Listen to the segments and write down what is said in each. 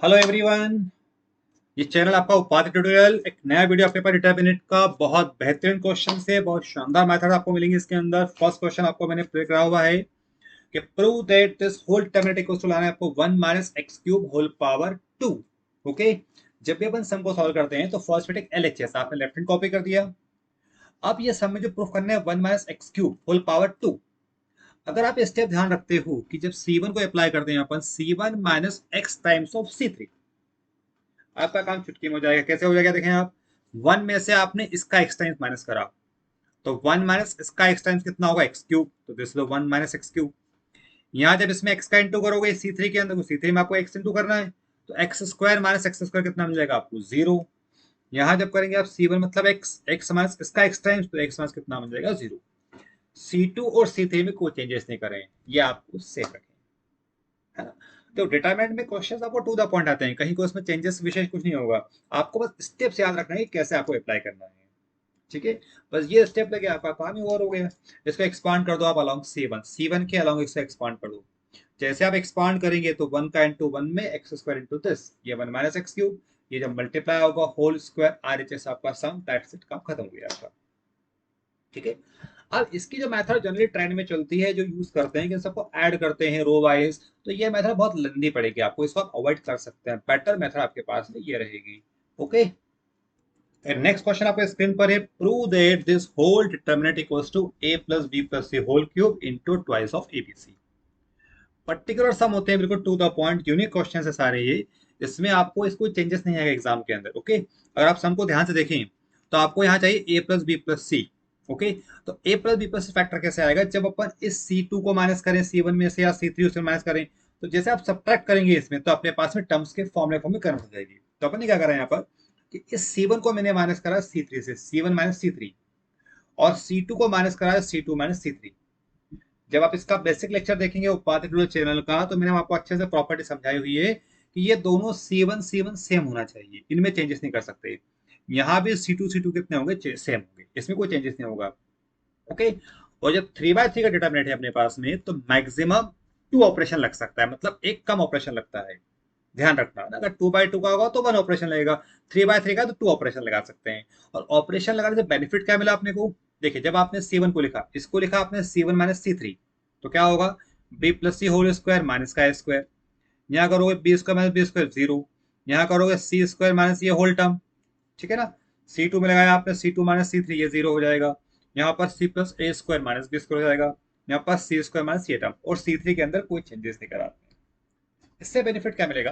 Hello everyone. ये channel आपका उपाधि ट्यूटोरियल एक नया वीडियो अपने पास डिटर्मिनेंट का बहुत बेहतरीन क्वेश्चन से बहुत शानदार मेथड आपको मिलेंगे। इसके अंदर फर्स्ट क्वेश्चन आपको मैंने प्ले करा हुआ है कि prove that this whole determinant equals to, लाना है आपको 1 minus x cube whole power 2। Okay, जब भी अपन सम को सॉल्व करते हैं तो फर्स्ट में टेक एलएचएस आपने लेफ्ट हैंड कॉपी कर दिया। अब ये सम में जो प्रूफ करना है 1 minus x cube whole power 2। अगर आप स्टेप ध्यान रखते हो कि जब C1 को अप्लाई करते हैं अपन C1 minus x times of C3, आपका काम चुटकी में हो जाएगा। कैसे हो जाएगा देखें आप, वन में से आपने इसका एक्स टाइम्स माइनस करा तो वन माइनस इसका एक्स टाइम्स कितना होगा, एक्स क्यूब। तो this one minus x cube. यहाँ जब इसमें एक्स का इंटू करोगे C3 के अंदर, C3 में आपको एक्स इंटू करना है तो x square minus x square कितना मिल जाएगा आपको, जीरो। यहाँ जब करेंगे आप C1 मतलब एक्स, एक्स माइनस इसका एक्स टाइम्स तो एक्स माइनस कितना मिल जाएगा, जीरो। C2 और C3 में कोई चेंजेस नहीं करें, ये आपको सेफ रखें, है ना। तो डिटरमिनेंट में क्वेश्चंस आपको टू द पॉइंट आते हैं, कहीं को उसमें चेंजेस विशेष कुछ नहीं होगा। आपको बस स्टेप्स याद रखना है कि कैसे आपको अप्लाई करना है। ठीक है, बस ये स्टेप लगे आपका काम ही और हो गया। इसको एक्सपांड कर दो आप अलोंग C1 के अलोंग इसको एक्सपांड कर दो। जैसे आप एक्सपांड करेंगे तो 1 का इंटू 1 में एक्स स्क्वायर इंटू दिस, ये 1 माइनस एक्स क्यूब। ये जब मल्टीप्लाई होगा होल स्क्वायर RHS आपका सम, दैट्स इट, काम खत्म हो गया आपका। ठीक है, अब इसकी जो मेथड जनरली ट्रेंड में चलती है, जो यूज करते हैं कि सबको ऐड करते हैं रो वाइज, तो ये मेथड बहुत लंबी पड़ेगी आपको, इसको आप अवॉइड कर सकते हैं। बेटर मेथड आपके पास में ये रहेगी। ओके, नेक्स्ट क्वेश्चन आपके स्क्रीन पर है, prove that this whole determinant equals to a plus b plus c whole cube into twice of abc। Particular sum होते हैं, बिल्कुल to the point unique question है सारे ये। इसमें आपको इसको चेंजेस नहीं आएगा एग्जाम के अंदर। ओके, अगर आप सम को ध्यान से देखें तो आपको यहाँ चाहिए a plus B plus c. Okay, तो a plus B plus factor कैसे आएगा, जब अपन इस C2 को माइनस करें C1 में से या C3 उसमें माइनस करें, तो जैसे आप सब्ट्रैक्ट करेंगे इसमें तो अपने पास में टर्म्स के फॉर्मूले फॉर्म में कन्वर्ट हो जाएगी। तो अपन ने क्या करा यहाँ पर कि इस C1 को मैंने माइनस करा C3 से, C1 माइनस C3, और C2 को माइनस करा C2 माइनस C3। जब आप इसका बेसिक लेक्चर देखेंगे उपाधि ट्यूटोरियल चैनल का, तो मैंने आपको अच्छे से प्रॉपर्टी समझाई हुई है कि ये दोनों C1 सेम होना चाहिए, इनमें चेंजेस नहीं कर सकते। यहाँ भी C2 कितने होंगे, सेम होंगे, इसमें कोई चेंजेस नहीं होगा। ओके, और जब 3/3 का डिटर्मिनेंट है अपने पास में तो मैक्सिमम 2 ऑपरेशन लग सकता है, मतलब एक कम ऑपरेशन लगता है। ध्यान रखना, अगर 2/2 का होगा तो 1 ऑपरेशन लगेगा, 3/3 का तो 2 ऑपरेशन लगा सकते हैं। और ऑपरेशन लगाने से बेनिफिट क्या मिला अपने को, देखिए जब आपने C1 को लिखा, इसको लिखा आपने C1 माइनस C3, तो क्या होगा, b प्लस सी होल स्क्वायर माइनस का स्क्वायर। यहाँ करोगे b square minus b square, zero. यहाँ करोगे सी स्क्वायर माइनस ये होल टर्म, ठीक है ना। C2 में लगाया आपने C2 माइनस C3, ये जीरो हो जाएगा। यहाँ पर C plus a square minus b square हो जाएगा। यहाँ पर C स्क्वायर माइनस ये टर्म, और C3 के अंदर कोई चेंजेस नहीं करा आपने। इससे बेनिफिट क्या मिलेगा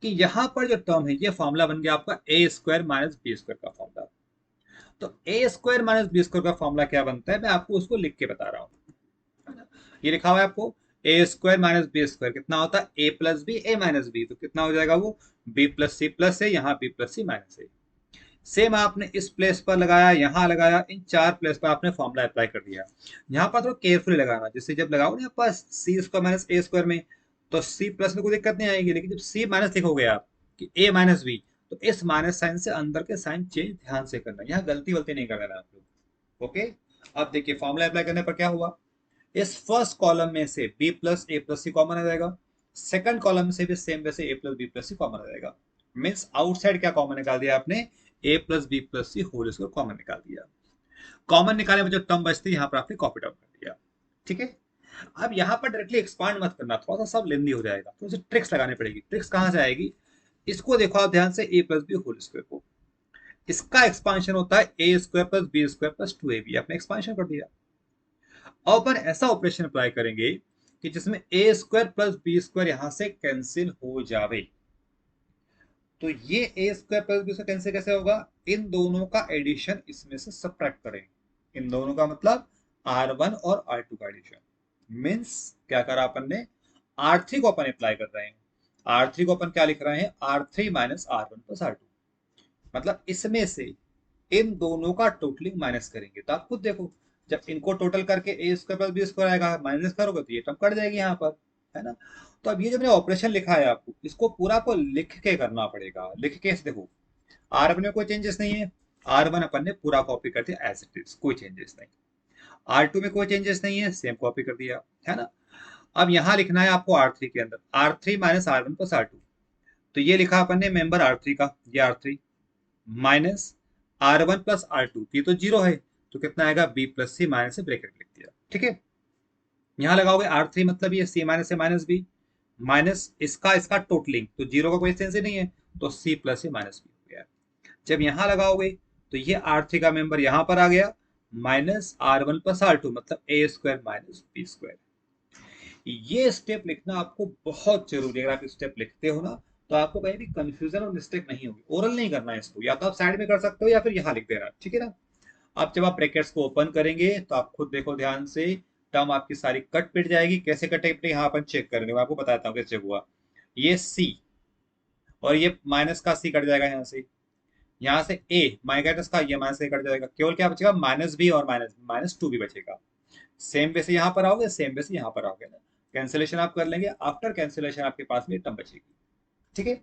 कि यहाँ पर जो टर्म है ये फॉर्मूला बन गया आपका ए स्क्वायर माइनस बी स्क्वायर का फॉर्मूला। तो A square minus b square का फॉर्मूला क्या बनता है, मैं आपको उसको लिख के बता रहा हूँ। ये लिखा हुआ है आपको, ए स्क्वायर माइनस बी स्क्वायर कितना होता है, ए प्लस बी ए माइनस बी, तो कितना हो जाएगा वो, बी प्लस सी प्लस ए, यहाँ बी प्लस सी माइनस ए। सेम आपने इस प्लेस पर लगाया, यहाँ लगाया, इन चार प्लेस पर आपने फॉर्मूला अप्लाई कर दिया। यहाँ पर थोड़ा केयरफुली लगाना, जिससे जब लगाओ ना पर सी स्क्वायर माइनस ए स्क्वायर में, तो सी प्लस में कोई दिक्कत नहीं आएगी, लेकिन जब सी माइनस लिखोगे आप कि ए माइनस बी, तो इस माइनस साइन से अंदर के साइन चेंज ध्यान से करना, यहाँ गलती वलती नहीं कर देना आप लोग। ओके, अब देखिए फॉर्मूला अप्लाई करने पर क्या हुआ, इस फर्स्ट कॉलम में से b plus A plus C common आ जाएगा, सेकंड कॉलम से भी सेम वैसे a plus B plus C common आ जाएगा। मीन्स आउटसाइड क्या कॉमन निकाल दिया आपने, a plus B plus C whole square common निकाल दिया। कॉमन निकालने में जो टर्म बचती है यहाँ पर आपने कॉपी डाउन कर दिया। ठीक है, अब यहाँ पर डायरेक्टली एक्सपांड मत करना, थोड़ा सा सब लेंदी हो जाएगा, तो उसे ट्रिक्स लगानी पड़ेगी। ट्रिक्स कहाँ से आएगी, इसको देखो आप ध्यान से, a plus B whole square को, इसका एक्सपांशन होता है A square plus B square plus 2ab, आपने एक्सपांशन कर दिया। अब अपन ऐसा ऑपरेशन अप्लाई करेंगे कि जिसमें A square plus B square यहां से कैंसिल हो जावे। तो ये A square plus B square cancel कैसे होगा, इन दोनों का एडिशन इसमें से सब्ट्रैक्ट करें। इन दोनों का मतलब R1 और R2 का एडिशन। मीन्स क्या करा अपन ने, R3 को अपन अप्लाई कर रहे हैं, R3 को अपन क्या लिख रहे हैं, R3 minus R1 plus R2। मतलब इसमें से इन दोनों का टोटलिंग माइनस करेंगे, तो आप खुद देखो, जब इनको टोटल करके ए स्क्वायर प्लस बी स्क्वायर आएगा, माइनस करोगे तो ये टर्म कट जाएगी यहाँ पर, है ना। तो अब ये जो मैंने ऑपरेशन लिखा है आपको, इसको पूरा को लिख के करना पड़ेगा। लिख के देखो, R1 में कोई चेंजेस नहीं है, R1 अपन ने पूरा कॉपी कर दिया एज इट इज, कोई चेंजेस नहीं। R2 में कोई चेंजेस नहीं है, सेम कॉपी कर दिया, है ना। अब यहाँ लिखना है आपको R3 के अंदर, R3 minus R1 plus R2। तो ये लिखा अपन ने मेंबर R3 का, ये R3 minus R1 plus R2, ये तो जीरो है, तो कितना आएगा B प्लस C माइनस से ब्रैकेट लिख दिया, ठीक है। यहाँ लगाओगे R3 मतलब ये C माइनस से माइनस B माइनस इसका इसका टोटलिंग, तो जीरो का कोई सेंस ही नहीं है, तो C plus C minus B हो गया। जब यहाँ लगाओगे तो ये R3 का मेंबर यहाँ पर आ गया माइनस R1 प्लस R2 मतलब A square minus B square. ये स्टेप लिखना आपको बहुत जरूरी है। अगर आप स्टेप लिखते हो ना तो आपको कहीं भी कंफ्यूजन और मिस्टेक नहीं होगी। ओरल नहीं करना है इसको, या तो आप साइड में कर सकते हो या फिर यहाँ लिख देना, ठीक है ना। अब जब आप ब्रैकेट्स को ओपन करेंगे तो आप खुद देखो ध्यान से, टर्म आपकी सारी कट पिट जाएगी। कैसे कटेगी यहाँ अपन चेक करेंगे, मैं आपको बताता हूँ कैसे चेक हुआ। ये C और ये माइनस का C कट जाएगा यहाँ से, यहाँ से A माइनस का ये माइनस A कट जाएगा, केवल क्या बचेगा माइनस B और माइनस माइनस 2 भी बचेगा। सेम वे से यहाँ पर आओगे, सेम वे से यहाँ पर आओगे ना, कैंसिलेशन आप कर लेंगे। आफ्टर कैंसिलेशन आपके पास में टर्म बचेगी, ठीक है।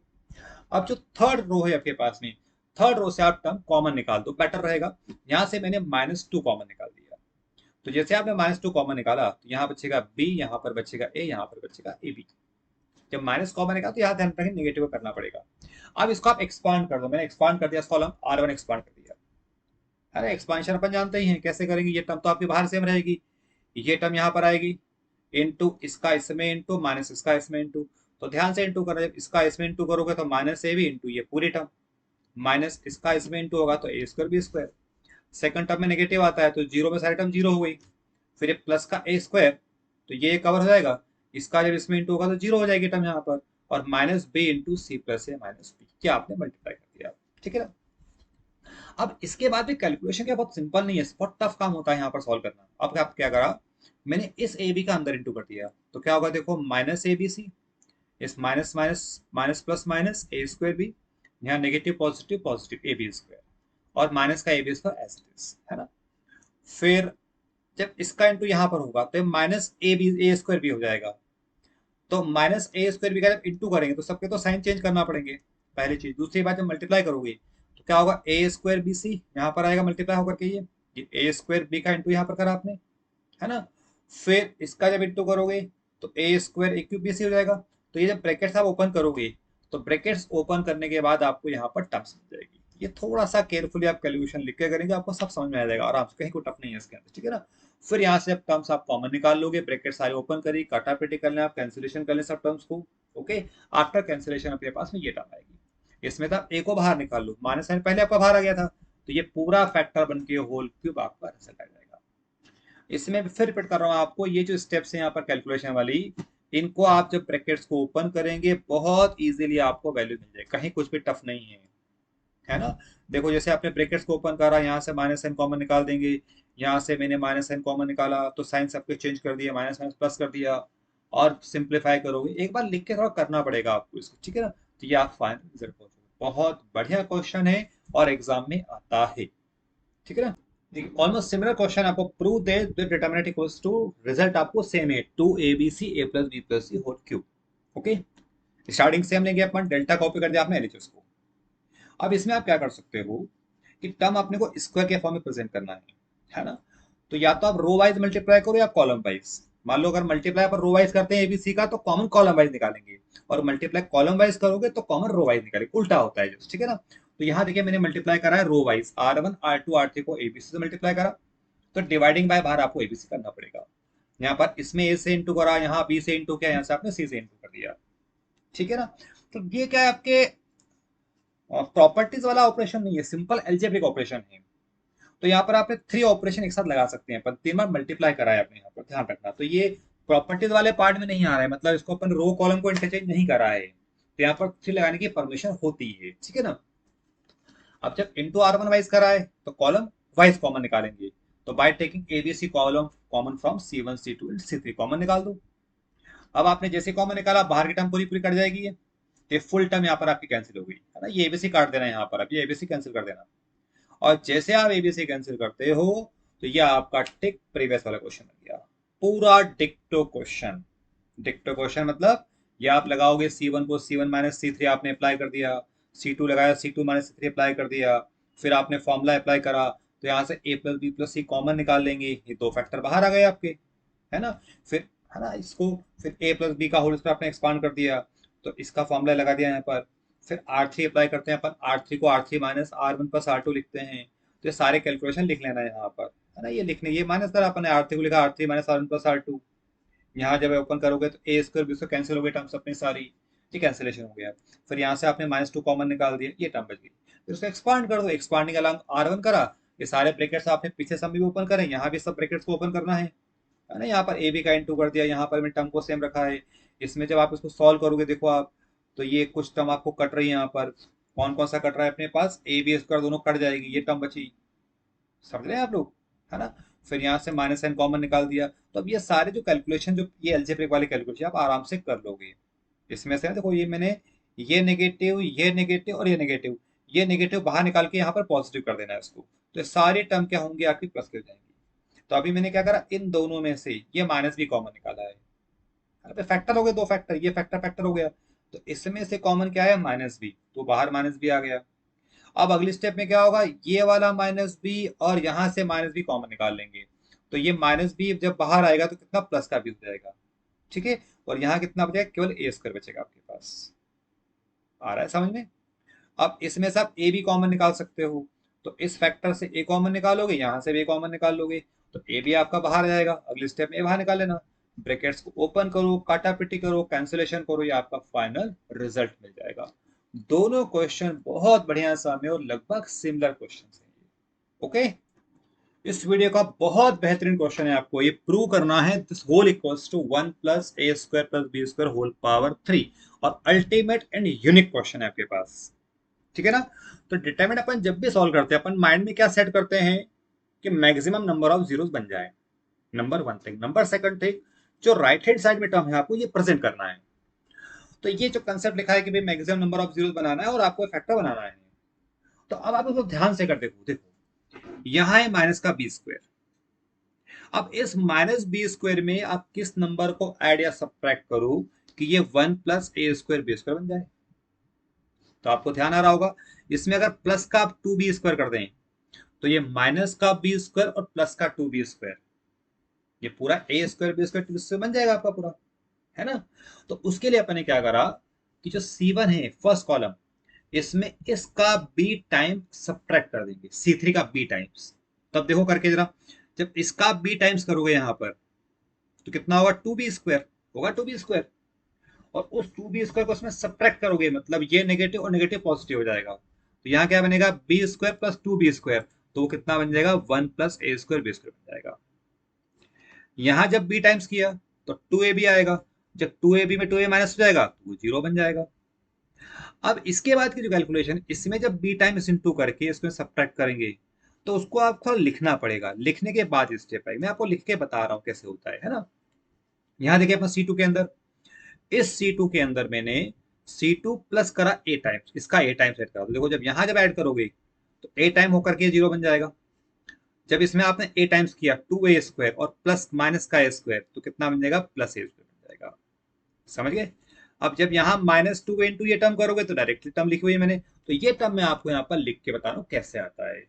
अब जो थर्ड रो है आपके पास में, थर्ड रो से आप टर्म कॉमन निकाल दो, बेटर रहेगा। यहां से मैंने -2 कॉमन निकाल दिया, तो जैसे आपने -2 कॉमन निकाला तो यहाँ बचेगा B, यहाँ पर बचेगा A, यहाँ पर बचेगा AB। जब माइनस कॉमन निकाला तो यहाँ ध्यान रखें नेगेटिव करना पड़ेगा। अब इसको आप एक्सपांड कर दो, मैंने एक्सपांड कर दिया, कॉलम R1 एक्सपांड कर दिया। अरे एक्सपांशन अपन जानते ही हैं कैसे करेंगे, ये टर्म तो आपकी बाहर सेम रहेगी, ये टर्म यहाँ पर आएगी इनटू इसका इसमें इनटू माइनस इसका इसमें इनटू, तो ध्यान से इनटू करना, जब इसका इसमें इनटू करोगे तो माइनस ए भी इनटू ये पूरी टर्म, माइनस इसका इसमें इनटू होगा तो A square B square. Second term में नेगेटिव आता है तो जीरो में सारी टर्म जीरो हो गई, फिर प्लस का ए स्क्वायर, तो ये कवर हो जाएगा, इसका जब इसमें इंटू होगा तो जीरो हो जाएगी टर्म यहाँ पर, और minus B into C plus A minus B, क्या आपने मल्टीप्लाई कर दिया, ठीक है ना। अब इसके बाद भी कैलकुलेशन क्या बहुत सिंपल नहीं है, बहुत टफ काम होता है यहाँ पर सॉल्व करना। अब आप क्या करा, मैंने इस ए बी का अंदर इंटू कर दिया, तो क्या होगा देखो, माइनस ए बी सी, इस minus minus minus plus minus A square B, यहाँ negative positive positive A B square, और माइनस का A B square as it is, है ना। फिर जब इसका इंटू यहाँ पर होगा तो minus a b a square b हो जाएगा, तो माइनस ए स्क्वायर बी का जब इंटू करेंगे तो सबके तो साइन चेंज करना पड़ेंगे, पहली चीज। दूसरी बात, जब मल्टीप्लाई करोगे तो क्या होगा, ए स्क्वायर बी सी यहाँ पर आएगा मल्टीप्लाई होकर के, ये ए स्क्वायर बी का इंटू यहाँ पर करा आपने, है ना। फिर इसका जब इंटू करोगे तो A square A cube B C हो जाएगा। तो ये जब ब्रैकेट्स आप ओपन करोगे तो ब्रैकेट्स ओपन करने के बाद आपको यहाँ पर टर्म्स मिल जाएगी। ये थोड़ा सा केयरफुली आप कैलकुलेशन लिख के करेंगे, आपको सब समझ में आ जाएगा आराम से, कहीं को टफ नहीं है इसके अंदर, ठीक है ना। फिर यहाँ से अब टर्म्स आप कॉमन निकाल लोगे, ब्रैकेट सारे ओपन करी, काटापीटी कर लें, आप कैंसिलेशन कर लें सब टर्म्स को, ओके। आफ्टर कैंसिलेशन अपने पास में ये टर्म आएगी, इसमें तो आप ए को बाहर निकाल लो, माइनस साइन पहले आपका बाहर आ गया था, तो ये पूरा फैक्टर बन के होल क्यूब आपका रिजल्ट आ जाएगा। इसमें फिर रिपीट कर रहा हूँ आपको, ये जो स्टेप्स हैं यहाँ पर कैलकुलेशन वाली, इनको आप जब ब्रैकेट्स को ओपन करेंगे बहुत इजीली आपको वैल्यू मिल जाएगी, कहीं कुछ भी टफ नहीं है ना। देखो जैसे आपने ब्रैकेट्स को ओपन करा, यहाँ से माइनस साइन कॉमन निकाल देंगे, यहाँ से मैंने माइनस साइन कॉमन निकाला तो साइन सबके चेंज कर दिया, माइनस माइनस प्लस कर दिया, और सिंप्लीफाई करोगे, एक बार लिख के थोड़ा करना पड़ेगा आपको इसको, ठीक है ना। तो ये आप फाइनल रिजल्ट पहुंचोगे। बहुत बढ़िया क्वेश्चन है और एग्जाम में आता है, ठीक है ना। देखिए ऑलमोस्ट सिमिलर क्वेश्चन, आपको prove the determinant equals to, result आपको सेम है 2abc a plus b plus c whole cube, okay. Starting same लेंगे अपन, डेल्टा कॉपी कर दिया आपने एलएचएस को। अब इसमें आप क्या कर सकते हो कि टर्म अपने को स्क्वायर के फॉर्म में प्रेजेंट करना है ना। तो या तो आप रो वाइज मल्टीप्लाई करो या कॉलम वाइज। मान लो अगर मल्टीप्लाई पर रो वाइज करते हैं एबीसी का तो कॉमन कॉलम वाइज निकालेंगे, और मल्टीप्लाई कॉलम वाइज करोगे तो कॉमन रो वाइज निकालेंगे, उल्टा होता है जस्ट, ठीक है ना। तो यहाँ देखिए मैंने मल्टीप्लाई करा है row wise, R1 R2 R3 को एबीसी से मल्टीप्लाई करा, तो डिवाइडिंग बाय बाहर आपको एबीसी करना पड़ेगा। यहाँ पर इसमें ए से इंटू करा, यहाँ बी से इंटू किया, यहाँ से आपने सी से इंटू कर दिया, ठीक है ना। तो ये क्या है आपके प्रॉपर्टीज वाला ऑपरेशन नहीं है, सिंपल एल्जेब्रिक ऑपरेशन है। तो यहाँ पर आपने 3 ऑपरेशन एक साथ लगा सकते हैं, पर 3 बार मल्टीप्लाई करा है आपने, यहाँ पर ध्यान रखना। तो ये प्रॉपर्टीज वाले पार्ट में नहीं आ रहा है, मतलब इसको अपन रो कॉलम को इंटरचेंज नहीं करा है, तो यहाँ पर 3 लगाने की परमिशन होती है, ठीक है ना। अब जब इंटू R1 वाइज करा है तो कॉलम वाइज कॉमन निकालेंगे, तो by taking ABC column common from C1 C2 and C3 common निकाल दो। अब आपने जैसे कॉमन निकाला, बाहर की टर्म पूरी पूरी कट जाएगी, ये फुल टर्म यहाँ पर आपकी कैंसिल हो गई, है ना। ये एबीसी काट देना यहाँ पर, अब ये एबीसी कैंसिल कर देना, और जैसे आप एबीसी कैंसिल करते हो तो ये आपका टिक प्रीवियस वाला क्वेश्चन बन गया, पूरा डिक्टो क्वेश्चन। डिक्टो क्वेश्चन मतलब ये आप लगाओगे C1 को C1 माइनस C3 आपने अप्लाई कर दिया, C2 लगाया C2 माइनस C3 अप्लाई कर दिया, फिर आपने फॉर्मूला अप्लाई करा, तो यहाँ से a plus B plus C common निकाल लेंगे, ये 2 फैक्टर बाहर आ गए आपके, है ना। फिर है ना इसको, फिर a प्लस बी का होल स्क्वायर आपने एक्सपांड कर दिया, तो इसका फॉर्मूला लगा दिया यहाँ पर, फिर R3 अप्लाई करते हैं अपन, R3 को R3 minus R1 plus R2 लिखते हैं। तो ये सारे कैलकुलेशन लिख लेना है यहाँ पर, है ना, ये लिखने, ये माइनस करा अपन ने, R3 को लिखा R3 minus R1 plus R2। यहाँ जब ओपन करोगे तो A square B square cancel हो गए टर्म्स अपनी सारी, ये कैंसिलेशन हो गया। फिर यहाँ से आपने -2 कॉमन निकाल दिया, ये टर्म बच गई। फिर उसको एक्सपांड कर दो, एक्सपांडिंग अलॉन्ग R1 करा, ये सारे ब्रैकेट्स आपने पीछे सब भी ओपन करें, यहाँ भी सब ब्रैकेट्स को ओपन करना है ना। यहाँ पर ए बी का इंटू कर दिया, यहाँ पर मैंने टर्म को सेम रखा है। इसमें जब आप इसको सॉल्व करोगे देखो आप, तो ये कुछ टर्म आपको कट रही है यहाँ पर। कौन कौन सा कट रहा है अपने पास, ए बी स्क्वायर दोनों कट जाएगी, ये टर्म बची। समझ रहे हैं आप लोग, है ना। फिर यहाँ से माइनस साइन कॉमन निकाल दिया। तो अब ये सारे जो कैलकुलेशन, जो ये अलजेब्रिक वाले कैलकुलेशन आप आराम से कर लोगे। इसमें से देखो, ये मैंने ये नेगेटिव, ये नेगेटिव और ये नेगेटिव, ये नेगेटिव बाहर निकाल के यहाँ पर पॉजिटिव कर देना है इसको। तो ये सारी टर्म क्या होंगी आपकी, प्लस के हो जाएंगी। तो अभी मैंने क्या करा, इन दोनों में से ये माइनस भी कॉमन निकाला है। अरे फैक्टर हो गए, दो फैक्टर, ये फैक्टर फैक्टर हो गया। तो इसमें से कॉमन क्या है, माइनस बी, तो बाहर माइनस बी आ गया। अब अगली स्टेप में क्या होगा, ये वाला माइनस बी और यहां से माइनस बी कॉमन निकाल लेंगे। तो ये माइनस बी जब बाहर आएगा तो कितना, प्लस का भी हो जाएगा। ठीक है। और यहाँ कितना बचेगा, केवल ए स्क्वायर बचेगा आपके पास। आ रहा है समझ में। अब इसमें से आप ए भी कॉमन निकाल सकते हो। तो इस फैक्टर से ए कॉमन निकालोगे, यहां से भी कॉमन निकाल लोगे, तो ए भी आपका बाहर आ जाएगा। अगले स्टेप में ए बाहर निकाल लेना, ब्रैकेट्स को ओपन करो, काटा पिटी करो, कैंसिलेशन करो, ये आपका फाइनल रिजल्ट मिल जाएगा। दोनों क्वेश्चन बहुत बढ़िया सा में और लगभग सिमिलर क्वेश्चन है। ओके। इस वीडियो का बहुत बेहतरीन क्वेश्चन है, आपको ये प्रूव करना है this whole equals to 1 plus a square plus B square whole power 3। और अल्टीमेट एंड यूनिक क्वेश्चन है आपके पास। ठीक है ना। तो डिटरमिनेंट अपन जब भी सॉल्व करते हैं, अपन माइंड में क्या सेट करते हैं कि मैक्सिमम नंबर ऑफ जीरोस बन जाए। Number one thing, number second thing, जो राइट हैंड साइड में टर्म है आपको ये प्रेजेंट करना है। तो ये जो कंसेप्ट लिखा है कि भाई मैक्सिमम नंबर ऑफ जीरोस बनाना है और आपको फैक्टर बनाना है। तो अब आप इसको ध्यान से कर देखो, देखो यहाँ है माइनस का बी स्क्वायर। अब इस माइनस बी स्क्वायर में आप किस नंबर को ऐड या सब्ट्रैक्ट करो कि ये 1 plus a square B square बन जाए। तो आपको ध्यान आ रहा होगा, इसमें अगर प्लस का आप 2b स्क्वायर कर दें, तो ये माइनस का बी स्क्वायर और प्लस का 2b स्क्वायर, ये पूरा ए स्क्वायर बी स्क्वायर 2 स्क्वायर बन जाएगा आपका पूरा, है ना। तो उसके लिए अपन ने क्या करा कि जो C1 है फर्स्ट कॉलम, इसमें इसका बी टाइम सब्ट्रैक्ट कर देंगे, C3 का बी टाइम्स। तब देखो करके जरा, जब इसका बी टाइम्स करोगे यहां पर, तो कितना होगा, 2b स्क्वायर होगा, 2b स्क्वायर। और उस 2b स्क्वायर को उसमें सब्ट्रैक्ट करोगे, मतलब ये नेगेटिव और नेगेटिव पॉजिटिव हो जाएगा। तो यहाँ क्या बनेगा, B square plus 2b square, तो वो कितना बन जाएगा, 1 plus a square B square बन जाएगा। यहां जब बी टाइम्स किया तो 2a भी आएगा, जब 2ab में 2a माइनस हो जाएगा तो वो जीरो बन जाएगा। अब इसके बाद की जो कैलकुलेशन, इसमें जब बी टाइम्स इंटू करके इसमें सब्ट्रैक्ट करेंगे, तो उसको आपको लिखना पड़ेगा, लिखने के बाद स्टेप आएगी, मैं आपको लिख के बता रहा हूँ कैसे होता है ना। यहाँ देखिए अपना C2 के अंदर, इस C2 के अंदर मैंने C2 प्लस करा ए टाइम्स, इसका ए टाइम्स ऐड करा। तो देखो जब यहां जब ऐड करोगे तो ए टाइम होकर के जीरो बन जाएगा। जब इसमें आपने ए टाइम्स किया 2a स्क्वायर और प्लस माइनस का ए स्क्वायर, तो कितना बन जाएगा, प्लस ए स्क्वायर बन जाएगा। समझ गए। अब जब यहाँ -2 इंटू ये टर्म करोगे तो डायरेक्टली टर्म लिखी हुई है मैंने, तो ये टर्म मैं आपको यहाँ पर लिख के बता रहा हूँ कैसे आता है।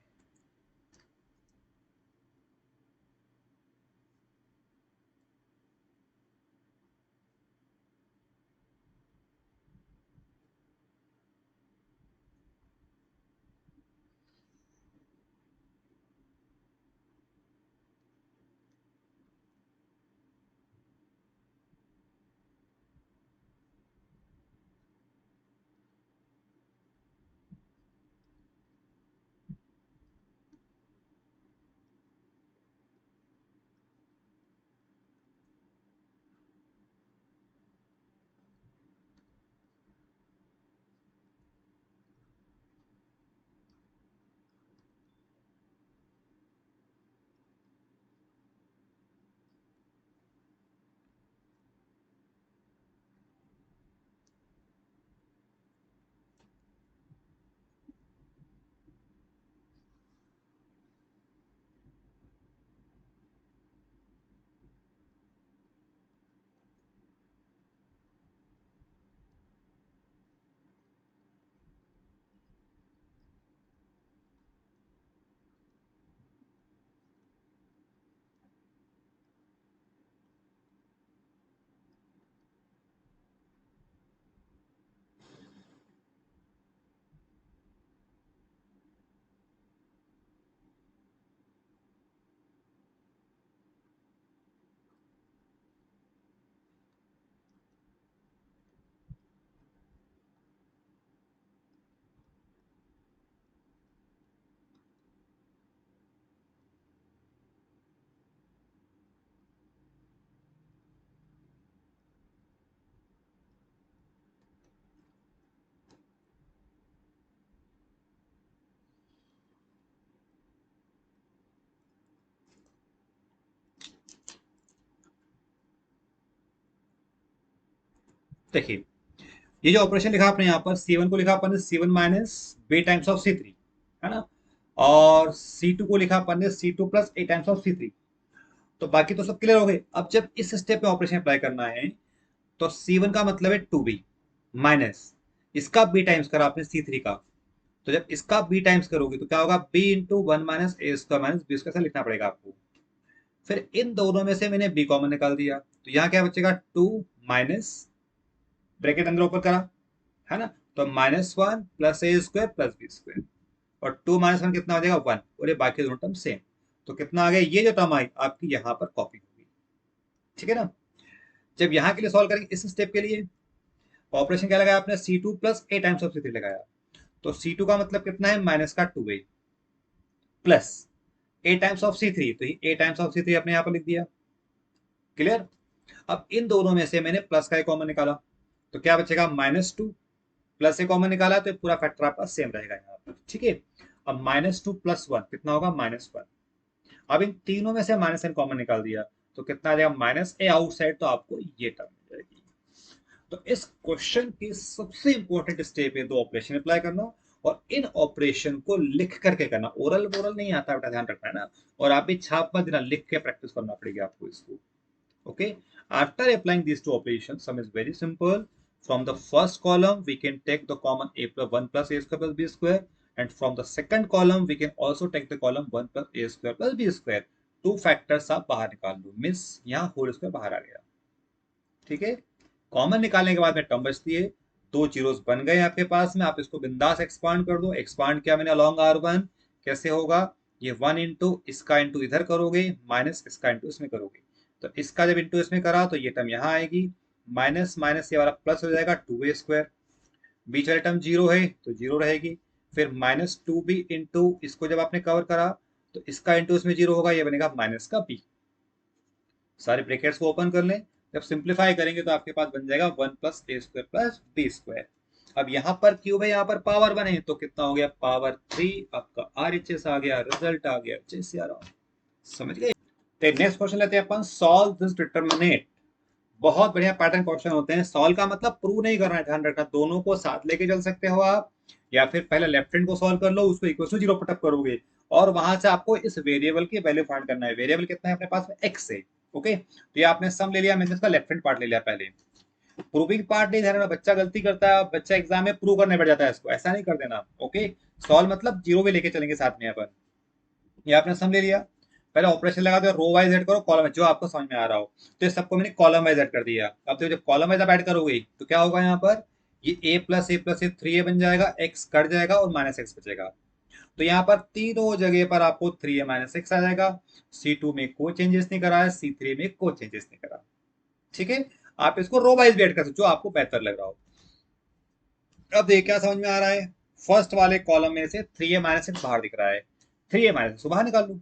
देखिए, ये जो ऑपरेशन लिखा आपने यहाँ पर C1 को लिखा अपन ने C1 minus B times of C3, है ना, और C2 को लिखा अपन ने C2 plus A times of C3। तो बाकी तो सब क्लियर हो गए। अब जब इस स्टेप में ऑपरेशन अप्लाई करना है तो C1 का मतलब है 2B माइनस इसका B टाइम्स करा आपने C3 का। तो जब इसका B टाइम्स करोगे तो क्या होगा, B into one minus A square minus b square लिखना पड़ेगा आपको। फिर इन दोनों में से मैंने B कॉमन निकाल दिया, तो यहाँ क्या बचेगा, 2 माइनस ब्रैकेट अंदर ऊपर करा, है ना, तो -1 plus a square plus B square, और 2 माइनस वन कितना हो जाएगा, 1, और ये बाकी दोनों टर्म सेम। तो कितना आ गया, ये जो टर्म आई आपकी यहाँ पर कॉपी होगी, ठीक है ना। जब यहाँ के लिए सॉल्व करेंगे इस स्टेप के लिए, ऑपरेशन क्या लगाया आपने, C2 plus A times of C3 लगाया। तो C2 का मतलब कितना है, माइनस का 2A plus A times of C3, तो ए टाइम्स ऑफ C3 आपने यहाँ पर लिख दिया। क्लियर। अब इन दोनों में से मैंने प्लस का एक कॉमन निकाला, तो क्या बचेगा, -2 प्लस ए कॉमन निकाला, तो पूरा फैक्टर आपका सेम रहेगा यहाँ पर, ठीक है। अब -2 प्लस 1 कितना होगा, -1। अब इन तीनों में से -n कॉमन निकाल दिया, तो कितना आ जाएगा, -a आउटसाइड, तो आपको ये टर्म मिल जाएगी। तो इस क्वेश्चन की सबसे इंपॉर्टेंट स्टेप है दो ऑपरेशन अप्लाई करना, और इन ऑपरेशन को लिख करके करना। ओरल बोरल नहीं आता बेटा, ध्यान रखना है ना। और आप भी छाप मत देना, लिख के प्रैक्टिस करना पड़ेगी आपको इसको। Okay, after applying these two operations, sum is very simple. From the first column we can take the common a plus 1 plus a square plus b square, and from the second column we can also take the column 1 plus a square plus b square. Two factors आप बाहर निकाल दो, means यहाँ whole square बाहर आ गया, ठीक है। Common निकालने के बाद में टर्म बचती है, दो जीरोस बन गए आपके पास में, आप इसको बिंदास एक्सपांड कर दो। एक्सपांड किया मैंने अलॉन्ग R1, कैसे होगा, ये 1 इंटू इसका इंटू इधर करोगे, माइनस इसका इंटू इसमें करोगे, तो इसका जब इंटू इसमें करा तो ये टर्म यहाँ आएगी, माइनस माइनस ये वाला प्लस हो जाएगा 2A स्क्वायर, बीच वाली टर्म जीरो है तो जीरो रहेगी। फिर -2B इंटू इसको जब आपने कवर करा तो इसका इंटू इसमें जीरो होगा, ये बनेगा माइनस का B। सारे ब्रैकेट्स को ओपन कर लें, जब सिंप्लीफाई करेंगे तो आपके पास बन जाएगा 1 plus a square plus B square. अब यहाँ पर क्यूब है, यहाँ पर पावर 1 है, तो कितना हो गया, पावर 3। आपका RHS आ गया, रिजल्ट आ गया, जैसे आ रहा, समझ गए। तो नेक्स्ट क्वेश्चन लेते हैं अपन, सॉल्व दिस डिटरमिनेट। बहुत बढ़िया पैटर्न क्वेश्चन होते हैं। सॉल्व का मतलब प्रूव नहीं करना है, ध्यान रखना, दोनों को साथ लेके चल सकते हो आप, या फिर पहले लेफ्ट हैंड को सॉल्व कर लो, उसको इक्वल टू जीरो पुटअप करोगे, और वहां से आपको इस वेरिएबल की वैल्यू फाइंड करना है। वेरिएबल कितना है अपने पास में, x है, ओके। तो ये आपने सम ले लिया, मैंने इसका लेफ्ट हैंड पार्ट ले लिया पहले। प्रूविंग पार्ट नहीं, ध्यान रखना, बच्चा गलती करता है, बच्चा एग्जाम में प्रूव करने बैठ जाता है, इसको ऐसा नहीं कर देना, ओके। सॉल्व मतलब जीरो भी लेके चलेंगे साथ में अपन। ये आपने सम ले लिया, पहले ऑपरेशन लगा दो, रो वाइज ऐड करो, कॉलम जो आपको समझ में आ रहा हो। तो इस सबको मैंने कॉलम वाइज ऐड कर दिया। अब तो जब कॉलम वाइज आप ऐड करोगे तो क्या होगा, यहाँ पर ये a+a+a 3a बन जाएगा, x कट जाएगा और -x बचेगा। तो यहाँ पर तीनों जगह पर आपको 3a -x आ जाएगा। C2 में कोई चेंजेस नहीं करा है, C3 में कोई चेंजेस नहीं करा, ठीक है। आप इसको रो वाइज भी ऐड कर सकते हो, जो आपको बेहतर लग रहा हो। अब देखिए क्या समझ में आ रहा है, फर्स्ट वाले कॉलम में से 3a -x बाहर दिख रहा है, 3a -x बाहर निकाल लो,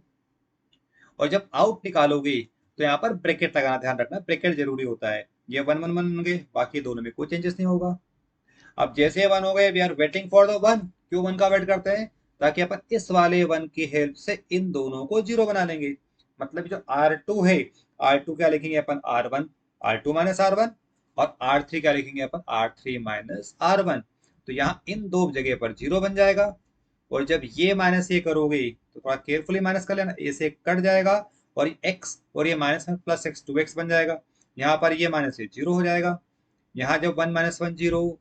और जब आउट निकालोगे तो यहाँ पर ब्रैकेट लगाना, ध्यान रखना ब्रैकेट जरूरी होता है। ये 1 1 1 होंगे, बाकी दोनों में कोई चेंजेस नहीं होगा। अब जैसे 1 हो गए, we are waiting for the 1। क्यों 1 का वेट करते हैं, ताकि अपन इस वाले 1 की हेल्प से इन दोनों को जीरो बना लेंगे। मतलब जो R2 है, R2 क्या लिखेंगे अपन, R1 R2 माइनस R1, और R3 क्या लिखेंगे अपन, R3 माइनस R1। तो यहाँ इन दो जगह पर जीरो बन जाएगा, और जब ये माइनस ये करोगे तो थोड़ा केयरफुली माइनस कर लेना, ए से कट जाएगा, और ये एक्स और ये माइनस में प्लस एक्स 2x बन जाएगा। यहाँ पर ये माइनस ये जीरो हो जाएगा। यहाँ जब 1 - 1 जीरो,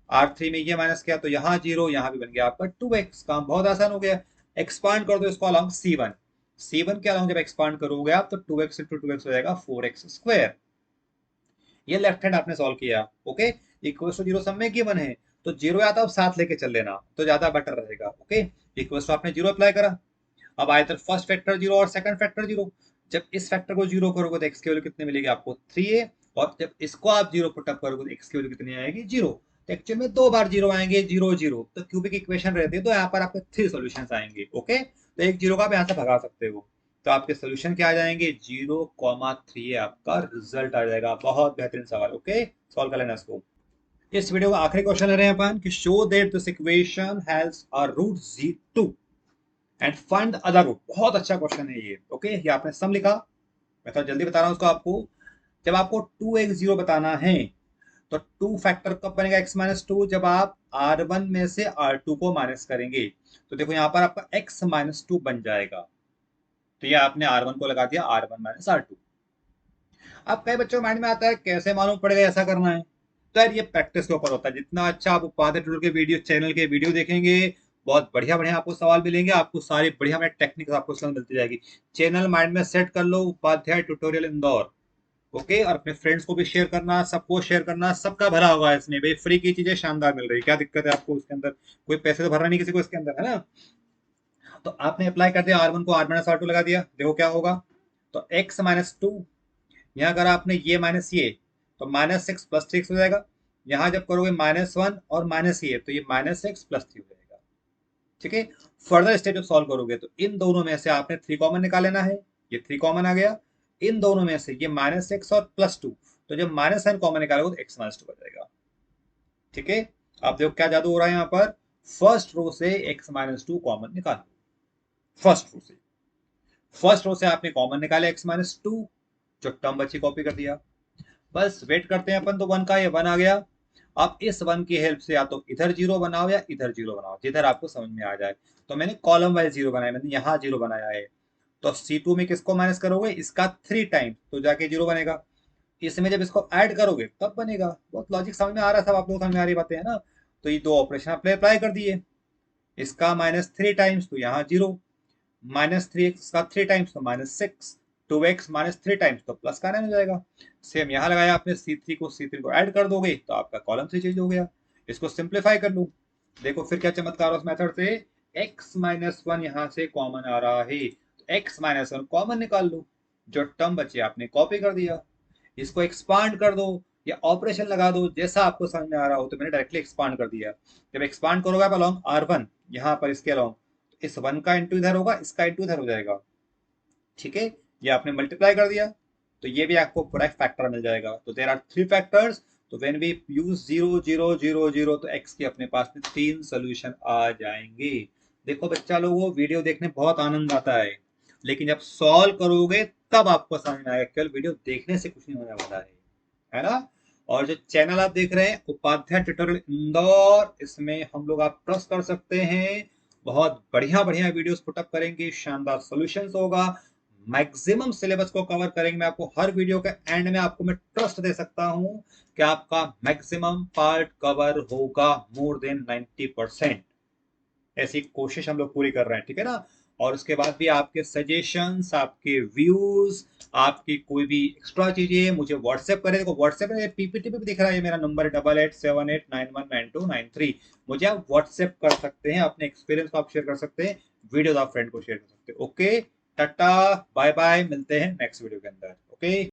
R3 में ये माइनस किया तो यहाँ जीरो, यहाँ भी बन गया आपका 2x। काम बहुत आसान हो गया। एक्सपांड कर दो इसको अलॉन्ग C1, C1 के अलॉन्ग जब एक्सपांड करोगे आप तो 2x इंटू 2x हो जाएगा 4x स्क्वायर। ये लेफ्ट हैंड आपने सॉल्व किया, ओके। इक्वल टू जीरो सब में गिवन है, तो जीरो आता है साथ लेके चल लेना तो ज्यादा बेटर रहेगा, ओके। इक्वल टू आपने जीरो अप्लाई करा, अब आए फर्स्ट फैक्टर जीरो और सेकंड फैक्टर जीरो। जब इस फैक्टर को जीरो करोगे तो एक्स की वैल्यू कितनी मिलेगी आपको, 3a, और जब इसको आप जीरो पुटअप करोगे तो एक्स की वैल्यू कितनी आएगी, जीरो। तो एक्चुअल में दो बार जीरो आएंगे, जीरो जीरो, तो क्यूबिक इक्वेशन रहती है, तो यहाँ पर आपके 3 सॉल्यूशंस आएंगे, ओके। तो एक जीरो का आप यहाँ से भगा सकते हो, तो आपके सोल्यूशन क्या आ जाएंगे, 0,3 आपका रिजल्ट आ जाएगा। बहुत बेहतरीन सवाल, ओके। सॉल्व कर लेना इसको। इस वीडियो का आखिरी क्वेश्चन ले रहे हैं अपन कि show that this equation has a root Z2 and find the other root. बहुत अच्छा क्वेश्चन है ये, ओके। ये आपने सम लिखा, मैं थोड़ा जल्दी बता रहा हूँ उसको आपको। जब आपको 2x0 बताना है तो 2 फैक्टर कब बनेगा x माइनस टू, जब आप R1 में से R2 को माइनस करेंगे। तो देखो यहाँ पर आपका x माइनस टू बन जाएगा। तो ये आपने R1 को लगा दिया, R1 माइनस R2। अब कई बच्चों माइंड में आता है कैसे मालूम पड़ेगा ऐसा करना है। तो यार ये प्रैक्टिस के ऊपर होता है। जितना अच्छा आप उपाध्याय ट्यूटोरियल के वीडियो चैनल के वीडियो देखेंगे, बहुत बढ़िया बढ़िया आपको सवाल मिलेंगे, आपको सारी बढ़िया बढ़िया टेक्निक्स आपको समझ मिलती जाएगी। चैनल माइंड में सेट कर लो, उपाध्याय ट्यूटोरियल इंदौर। ओके, और अपने फ्रेंड्स को भी शेयर करना, सबको शेयर करना, सबका भला होगा इसमें भाई। फ्री की चीजें शानदार मिल रही है, क्या दिक्कत है आपको उसके अंदर? कोई पैसे तो भरना नहीं किसी को इसके अंदर, है ना। तो आपने अप्लाई कर दिया R1 को, R माइनस R2 लगा दिया, देखो क्या होगा। तो x माइनस टू, यहाँ अगर आपने ये माइनस ये, तो माइनस एक्स प्लस थ्री हो जाएगा। यहाँ जब करोगे -1 और माइनस ये, तो ये माइनस एक्स प्लस थ्री हो जाएगा। ठीक है। फर्दर स्टेप जब सॉल्व करोगे तो इन दोनों में से आपने 3 कॉमन निकाल लेना है। ये 3 कॉमन आ गया। इन दोनों में से ये माइनस एक्स और प्लस टू, तो जब माइनस साइन कॉमन निकालोगे तो एक्स माइनस टू आ जाएगा। ठीक है। आप देखो क्या जादू हो रहा है यहाँ पर। फर्स्ट रो से एक्स माइनस टू कॉमन निकालो। फर्स्ट रो से आपने कॉमन निकाले एक्स माइनस टू, जो टर्म बची कॉपी कर दिया। बस वेट करते हैं अपन, तो वन का ये वन आ गया। आप इस वन की हेल्प से या तो इधर जीरो बनाओ या इधर जीरो बनाओ, जिधर आपको समझ में आ जाए। तो मैंने कॉलम वाइज जीरो बनाया, मैंने यहाँ जीरो बनाया है। तो C2 में किसको माइनस करोगे, इसका 3 टाइम्स, तो जाके जीरो बनेगा। इसमें जब इसको ऐड करोगे तब बनेगा। बहुत लॉजिक समझ में आ रहा है, सब आप लोगों को समझ में आ रही बातें है ना। तो ये दो ऑपरेशन आपने अप्लाई कर दिए। इसका -3 टाइम्स, तो यहाँ जीरो। -3x का 3 टाइम्स, तो -6। 2x -3 टाइम्स, तो प्लस का 9 हो जाएगा। सेम यहाँ लगाया आपने, C3 को ऐड कर दोगे तो आपका कॉलम 3 चेंज हो गया। इसको सिंप्लीफाई कर लूँ, देखो फिर क्या चमत्कार उस मेथड से। x-1 यहाँ से कॉमन आ रहा है, तो x-1 कॉमन निकाल लो। जो टर्म बचे आपने कॉपी कर दिया। इसको एक्सपांड कर दो या ऑपरेशन लगा दो, जैसा आपको समझ में आ रहा हो। तो मैंने डायरेक्टली एक्सपांड कर दिया। जब एक्सपांड करोगे आप अलॉन्ग R1, यहाँ पर इसके अलॉन्ग, इस वन का इंटू इधर होगा, इसका इंटू इधर हो जाएगा। ठीक है। ये आपने मल्टीप्लाई कर दिया, तो ये भी आपको पूरा एक फैक्टर मिल जाएगा। तो देयर आर 3 फैक्टर्स। तो व्हेन वी यूज 0 0 0 0, तो x के अपने पास में 3 सोल्यूशन आ जाएंगे। देखो बच्चा लोगों, वीडियो देखने बहुत आनंद आता है, लेकिन जब सॉल्व करोगे तब आपको समझ में आएगा। केवल वीडियो देखने से कुछ नहीं होने वाला है ना। और जो चैनल आप देख रहे हैं उपाध्याय ट्यूटोरियल इंदौर, इसमें हम लोग आप ट्रस्ट कर सकते हैं। बहुत बढ़िया बढ़िया वीडियोस पुटअप करेंगे, शानदार सॉल्यूशंस होगा, मैक्सिमम सिलेबस को कवर करेंगे। मैं आपको हर वीडियो के एंड में आपको मैं ट्रस्ट दे सकता हूं कि आपका मैक्सिमम पार्ट कवर होगा, मोर देन 90%। ऐसी कोशिश हम लोग पूरी कर रहे हैं, ठीक है ना। और उसके बाद भी आपके सजेशंस, आपके व्यूज, आपकी कोई भी एक्स्ट्रा चीजें मुझे व्हाट्सएप करें। देखो व्हाट्सएप में पीपीटी पे भी दिख रहा है मेरा नंबर 8878919293। मुझे आप व्हाट्सएप कर सकते हैं, अपने एक्सपीरियंस को आप शेयर कर सकते हैं, वीडियोस आप फ्रेंड को शेयर कर सकते हैं। ओके, टाटा बाय बाय, मिलते हैं नेक्स्ट वीडियो के अंदर। ओके।